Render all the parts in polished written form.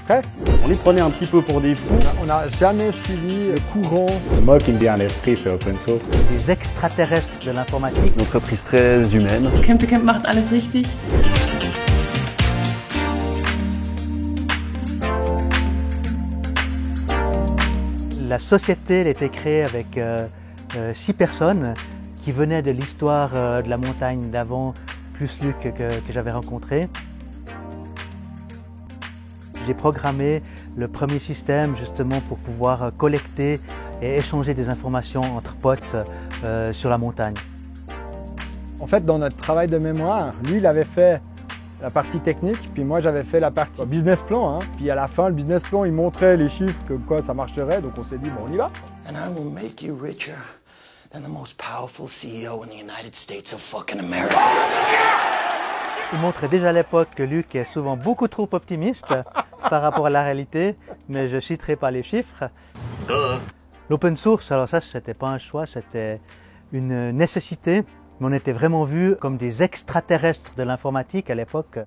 prêt. On les prenait un petit peu pour des fous. On n'a jamais suivi le courant. Moi qui me vient à l'esprit, c'est open source. Des extraterrestres de l'informatique. Une entreprise très humaine. Chemtocamp macht alles richtig. La société elle a été créée avec 6 personnes qui venaient de l'histoire de la montagne d'avant, plus Luc que j'avais rencontré. J'ai programmé le premier système justement pour pouvoir collecter et échanger des informations entre potes sur la montagne. En fait, dans notre travail de mémoire, lui, il avait fait la partie technique, puis moi, j'avais fait la partie business plan. Hein. Puis à la fin, le business plan, il montrait les chiffres, que quoi ça marcherait, donc on s'est dit, bon, on y va. And I will make you richer than the most powerful CEO in the United States of fucking America. Il montrait déjà à l'époque que Luc est souvent beaucoup trop optimiste par rapport à la réalité, mais je ne citerai pas les chiffres. L'open source, alors ça, c'était pas un choix, c'était une nécessité. Mais on était vraiment vus comme des extraterrestres de l'informatique à l'époque.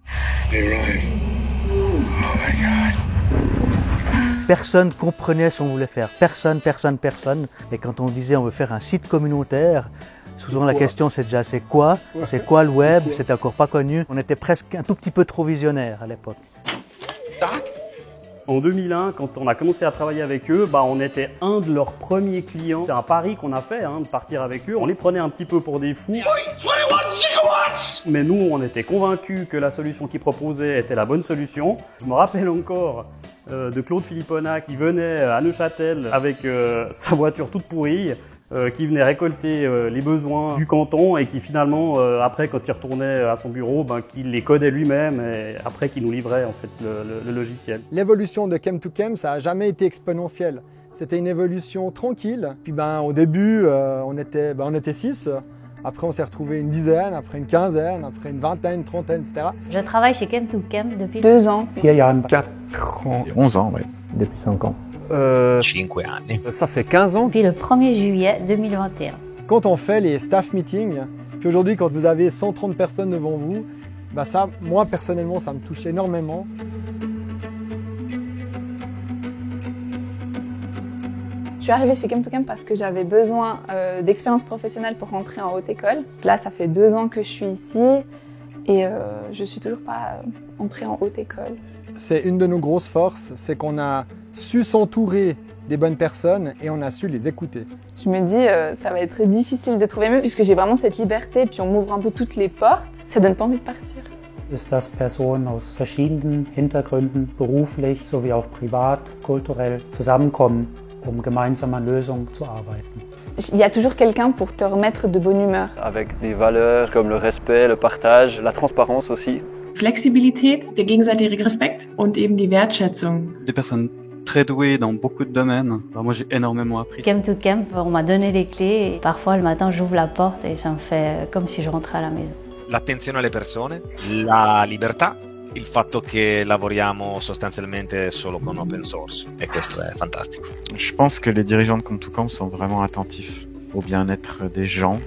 Personne comprenait ce qu'on voulait faire. Personne. Et quand on disait on veut faire un site communautaire, souvent la question c'est déjà c'est quoi le web, c'était encore pas connu. On était presque un tout petit peu trop visionnaire à l'époque. En 2001, quand on a commencé à travailler avec eux, on était un de leurs premiers clients. C'est un pari qu'on a fait, de partir avec eux. On les prenait un petit peu pour des fous. Mais nous, on était convaincus que la solution qu'ils proposaient était la bonne solution. Je me rappelle encore de Claude Philippona qui venait à Neuchâtel avec sa voiture toute pourrie, qui venait récolter les besoins du canton et qui finalement, après quand il retournait à son bureau, qu'il les codait lui-même et après qu'il nous livrait en fait le logiciel. L'évolution de Chem2Chem, ça n'a jamais été exponentielle. C'était une évolution tranquille. Puis au début, on était 6. Après, on s'est retrouvé une dizaine, après une quinzaine, après une vingtaine, une trentaine, etc. Je travaille chez Chem2Chem depuis 2 ans. 4 ans, 11 ans, oui. Depuis 5 ans. 5 anni. Ça fait 15 ans. Depuis le 1er juillet 2021. Quand on fait les staff meetings, puis aujourd'hui quand vous avez 130 personnes devant vous, ça, moi personnellement, ça me touche énormément. Je suis arrivée chez Chem2Chem parce que j'avais besoin d'expérience professionnelle pour rentrer en haute école. Là, ça fait 2 ans que je suis ici et je suis toujours pas entrée en haute école. C'est une de nos grosses forces, c'est qu'on a su s'entourer des bonnes personnes et on a su les écouter. Je me dis, ça va être difficile de trouver mieux puisque j'ai vraiment cette liberté, puis on m'ouvre un peu toutes les portes. Ça donne pas envie de partir. Ist das Personen aus verschiedenen Hintergründen, beruflich sowie auch privat, kulturell zusammenkommen, gemeinsam an Lösungen zu arbeiten. Il y a toujours quelqu'un pour te remettre de bonne humeur. Avec des valeurs comme le respect, le partage, la transparence aussi. Flexibilität, der gegenseitige Respekt und eben die Wertschätzung. Des personnes très douées dans beaucoup de domaines. Moi, j'ai énormément appris. Chem2Chem, on m'a donné les clés et parfois le matin j'ouvre la porte et ça me fait comme si je rentrais à la maison. L'attenzione alle persone, la libertà, il fatto che lavoriamo sostanzialmente solo con open source e questo è fantastico. Je pense que les dirigeants de Chem2Chem sont vraiment attentifs au bien-être des gens.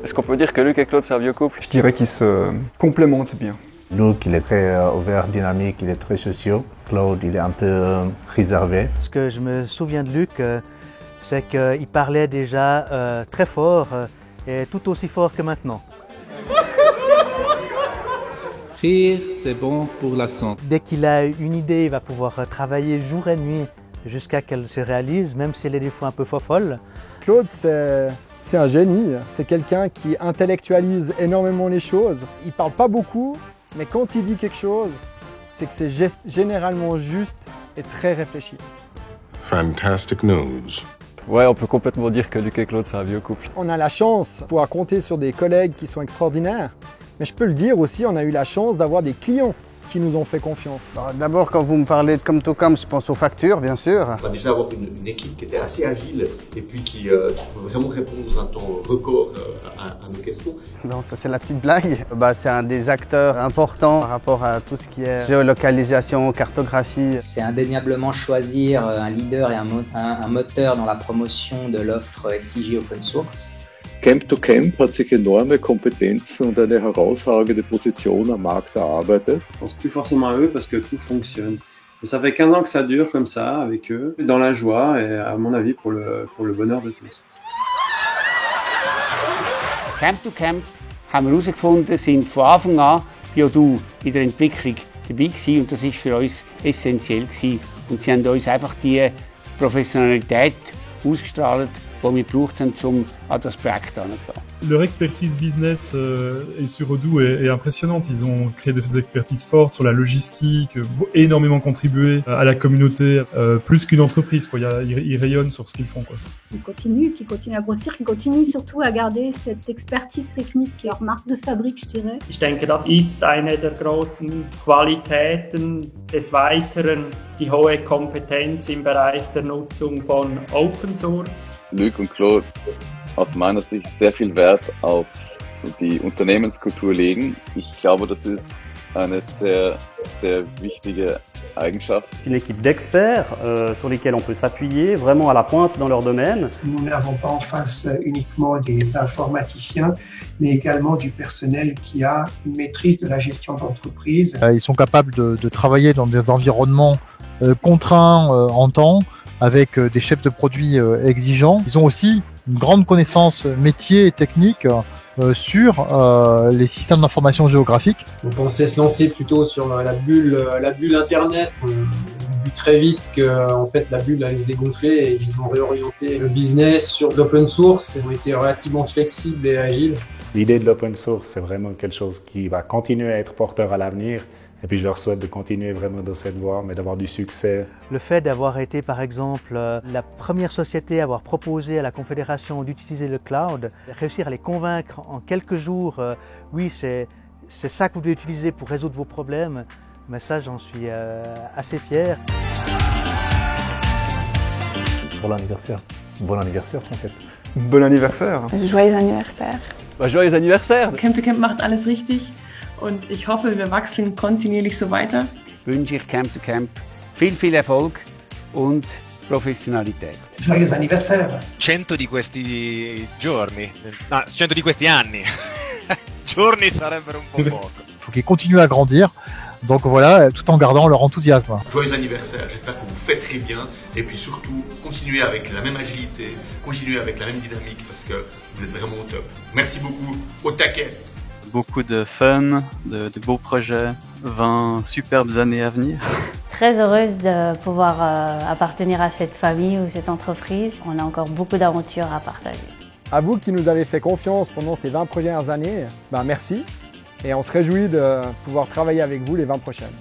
Est-ce qu'on peut dire que Luc et Claude, c'est un vieux couple? Je dirais qu'ils se complémentent bien. Luc, il est très ouvert, dynamique, il est très social. Claude, il est un peu réservé. Ce que je me souviens de Luc, c'est qu'il parlait déjà très fort et tout aussi fort que maintenant. Rire, c'est bon pour la santé. Dès qu'il a une idée, il va pouvoir travailler jour et nuit jusqu'à qu'elle se réalise, même si elle est des fois un peu folle. Claude, c'est un génie. C'est quelqu'un qui intellectualise énormément les choses. Il ne parle pas beaucoup, mais quand il dit quelque chose, c'est que c'est généralement juste et très réfléchi. Fantastic news. Ouais, on peut complètement dire que Luc et Claude, c'est un vieux couple. On a la chance de pouvoir compter sur des collègues qui sont extraordinaires, mais je peux le dire aussi, on a eu la chance d'avoir des clients qui nous ont fait confiance. D'abord, quand vous me parlez de Chem2Chem, je pense aux factures, bien sûr. On a déjà avoir une équipe qui était assez agile et puis qui pouvait vraiment répondre dans un temps record à nos questions. Non, ça c'est la petite blague. C'est un des acteurs importants par rapport à tout ce qui est géolocalisation, cartographie. C'est indéniablement choisir un leader et un moteur dans la promotion de l'offre SIG Open Source. Camp to Camp hat sich enorme Kompetenzen und eine herausragende Position am Markt erarbeitet. Je pense plus forcément à eux parce que tout fonctionne. Et ça fait 15 ans que ça dure comme ça avec eux, dans la joie et à mon avis pour le bonheur de tous. Camp to Camp haben wir herausgefunden, sind von Anfang an wie auch du in der Entwicklung dabei gewesen und das ist für uns essentiell gewesen. Und sie haben uns einfach die Professionalität ausgestrahlt, die wir gebraucht haben, um an das Projekt heranzugehen. Leur expertise business et sur Odoo est impressionnante. Ils ont créé des expertises fortes sur la logistique, énormément contribué à la communauté, plus qu'une entreprise, quoi. Ils rayonnent sur ce qu'ils font, quoi. Qui continue à grossir, qui continue surtout à garder cette expertise technique, leur marque de fabrique, je dirais. Ich denke, das ist eine der großen Qualitäten des Weiteren, die hohe Kompetenz im Bereich der Nutzung von Open Source. Luc und Claude aus meiner Sicht sehr viel Wert auf die Unternehmenskultur legen. Ich glaube, das ist eine sehr, sehr wichtige Eigenschaft. Une équipe d'experts sur lesquels on peut s'appuyer, vraiment à la pointe dans leur domaine. Nous n'avons pas en face uniquement des informaticiens, mais également du personnel qui a une maîtrise de la gestion d'entreprise. Ils sont capables de travailler dans des environnements contraints en temps, avec des chefs de produits exigeants. Ils ont aussi une grande connaissance métier et technique sur les systèmes d'information géographique. On pensait se lancer plutôt sur la bulle Internet. On a vu très vite que en fait, la bulle allait se dégonfler et ils ont réorienté le business sur l'open source. Ils ont été relativement flexibles et agiles. L'idée de l'open source, c'est vraiment quelque chose qui va continuer à être porteur à l'avenir. Et puis je leur souhaite de continuer vraiment dans cette voie, mais d'avoir du succès. Le fait d'avoir été par exemple la première société à avoir proposé à la Confédération d'utiliser le cloud, réussir à les convaincre en quelques jours, oui c'est ça que vous devez utiliser pour résoudre vos problèmes, mais ça j'en suis assez fier. Bon anniversaire. Bon anniversaire, en fait. Bon anniversaire. Joyeux anniversaire. Joyeux anniversaire. Camp to Camp macht alles richtig. Und ich hoffe, wir wachsen kontinuierlich so weiter. Wünsche ich Camp to Camp viel Erfolg und Professionalität. Joyeux anniversaire. 100 di questi giorni, no, 100 di questi anni. Giorni sarebbero un po' poco. Il faut qu'ils continuent à grandir. Donc voilà, tout en gardant leur enthousiasme. Joyeux anniversaire, j'espère que vous faites très bien et puis surtout continuez avec la même agilité, continuez avec la même dynamique parce que vous êtes vraiment au top. Merci beaucoup, au taquet. Beaucoup de fun, de beaux projets, 20 superbes années à venir. Très heureuse de pouvoir appartenir à cette famille ou cette entreprise. On a encore beaucoup d'aventures à partager. À vous qui nous avez fait confiance pendant ces 20 premières années, merci. Et on se réjouit de pouvoir travailler avec vous les 20 prochaines.